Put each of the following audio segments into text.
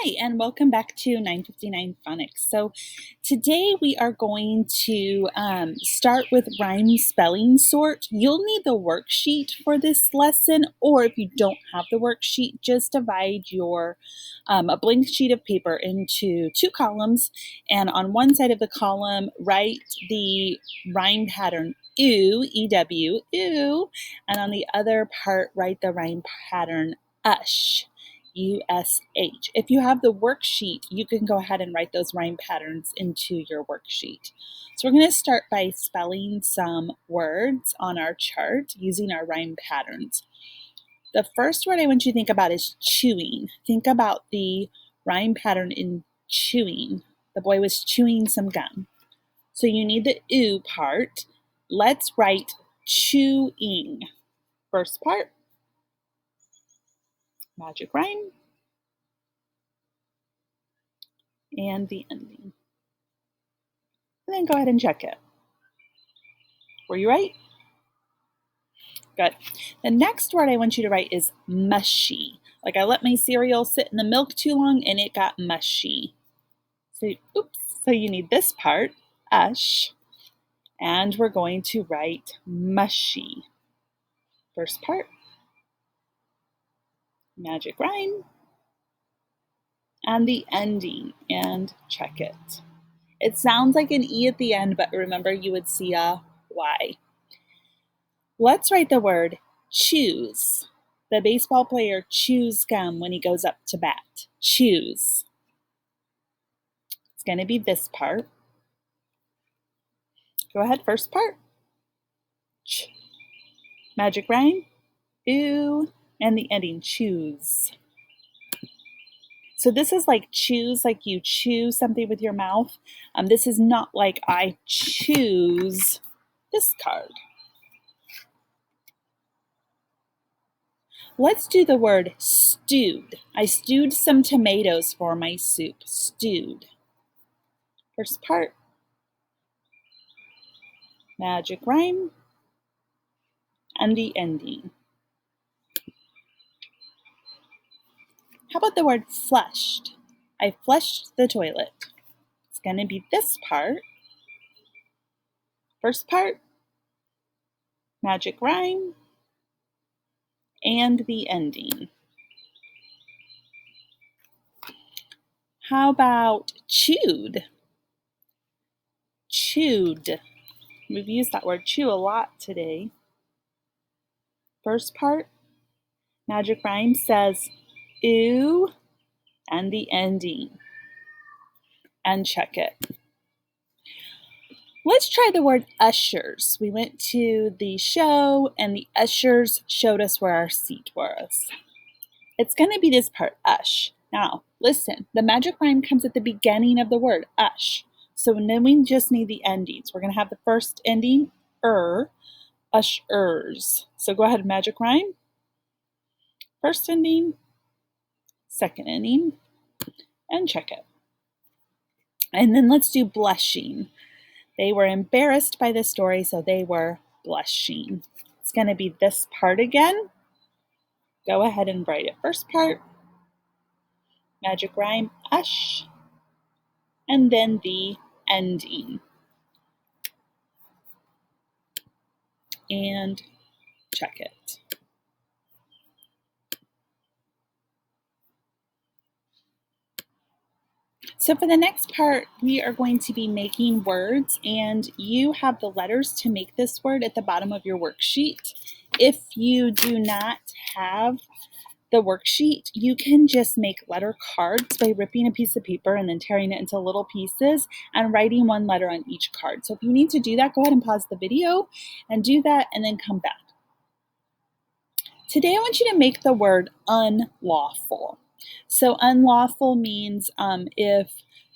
Hi, and welcome back to 959 Phonics. So today we are going to start with rhyme spelling sort. You'll need the worksheet for this lesson, or if you don't have the worksheet, just divide your a blank sheet of paper into two columns, and on one side of the column, write the rhyme pattern ew, E-W, ew, and on the other part, write the rhyme pattern ush. USH. If you have the worksheet, you can go ahead and write those rhyme patterns into your worksheet. So we're going to start by spelling some words on our chart using our rhyme patterns. The first word I want you to think about is chewing. Think about the rhyme pattern in chewing. The boy was chewing some gum. So you need the oo part. Let's write chewing. First part, magic rhyme, and the ending. And then go ahead and check it. Were you right? Good. The next word I want you to write is mushy. Like I let my cereal sit in the milk too long and it got mushy. So you need this part, ush, and we're going to write mushy. First part, magic rhyme, and the ending, and check it. It sounds like an E at the end, but remember you would see a Y. Let's write the word choose. The baseball player chews gum when he goes up to bat. Choose. It's going to be this part. Go ahead, first part. Ch. Magic rhyme. Ooh. And the ending, choose. So this is like choose, like you chew something with your mouth. This is not like I choose this card. Let's do the word stewed. I stewed some tomatoes for my soup. Stewed. First part. Magic rhyme. And the ending. How about the word flushed? I flushed the toilet. It's going to be this part. First part. Magic rhyme. And the ending. How about chewed? Chewed. We've used that word chew a lot today. First part, magic rhyme says ew, and the ending. And check it. Let's try the word ushers. We went to the show and the ushers showed us where our seat was. It's going to be this part, ush. Now, listen, the magic rhyme comes at the beginning of the word, ush. So then we just need the endings. We're going to have the first ending, ushers. So go ahead, magic rhyme. First ending, second ending, and check it. And then let's do blushing. They were embarrassed by this story, so they were blushing. It's going to be this part again. Go ahead and write it. First part, magic rhyme, ush, and then the ending. And check it. So for the next part, we are going to be making words, and you have the letters to make this word at the bottom of your worksheet. If you do not have the worksheet, you can just make letter cards by ripping a piece of paper and then tearing it into little pieces and writing one letter on each card. So if you need to do that, go ahead and pause the video and do that and then come back. Today I want you to make the word unlawful. So unlawful means if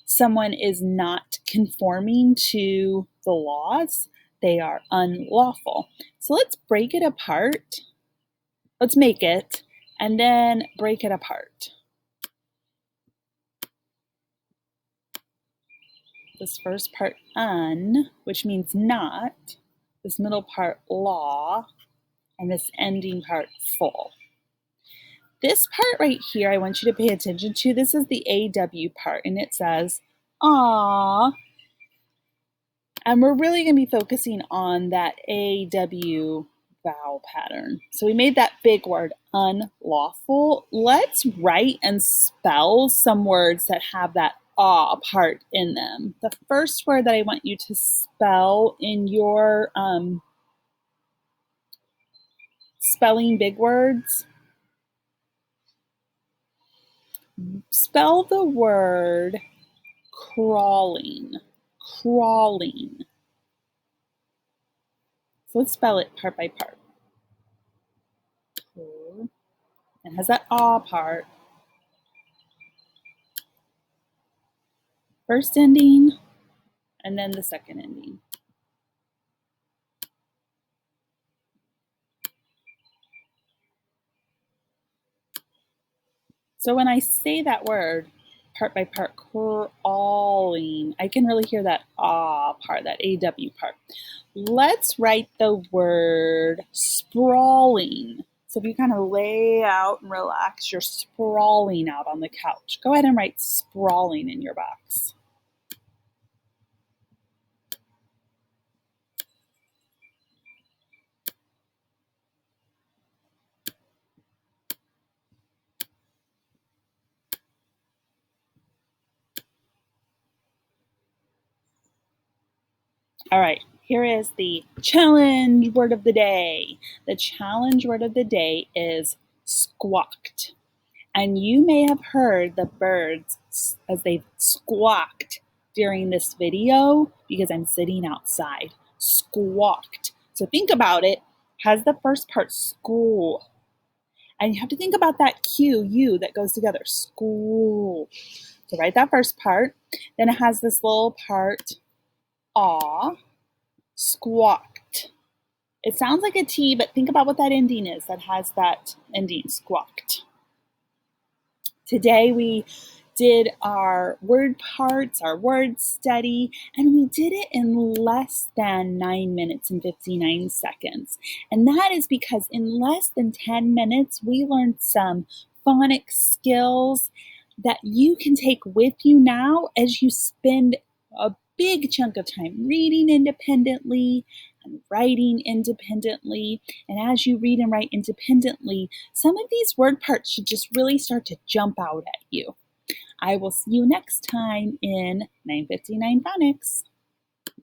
someone is not conforming to the laws, they are unlawful. So let's break it apart. Let's make it and then break it apart. This first part, un, which means not. This middle part, law. And this ending part, full. This part right here, I want you to pay attention to. This is the AW part, and it says, "Aw." And we're really going to be focusing on that AW vowel pattern. So we made that big word unlawful. Let's write and spell some words that have that ah part in them. The first word that I want you to spell in your spelling big words, spell the word crawling. Crawling. So let's spell it part by part. It has that ah part. First ending, and then the second ending. So when I say that word, part by part, crawling, I can really hear that ah part, that AW part. Let's write the word sprawling. So if you kind of lay out and relax, you're sprawling out on the couch. Go ahead and write sprawling in your box. All right, here is the challenge word of the day. The challenge word of the day is squawked. And you may have heard the birds as they've squawked during this video because I'm sitting outside. Squawked. So think about it. Has the first part school. And you have to think about that Q, U that goes together. School. So write that first part. Then it has this little part, aw, squawked. It sounds like a T, but think about what that ending is that has that ending, squawked. Today we did our word parts, our word study, and we did it in less than 9 minutes and 59 seconds. And that is because in less than 10 minutes, we learned some phonics skills that you can take with you now as you spend a big chunk of time reading independently and writing independently. And as you read and write independently, some of these word parts should just really start to jump out at you. I will see you next time in 959 Phonics.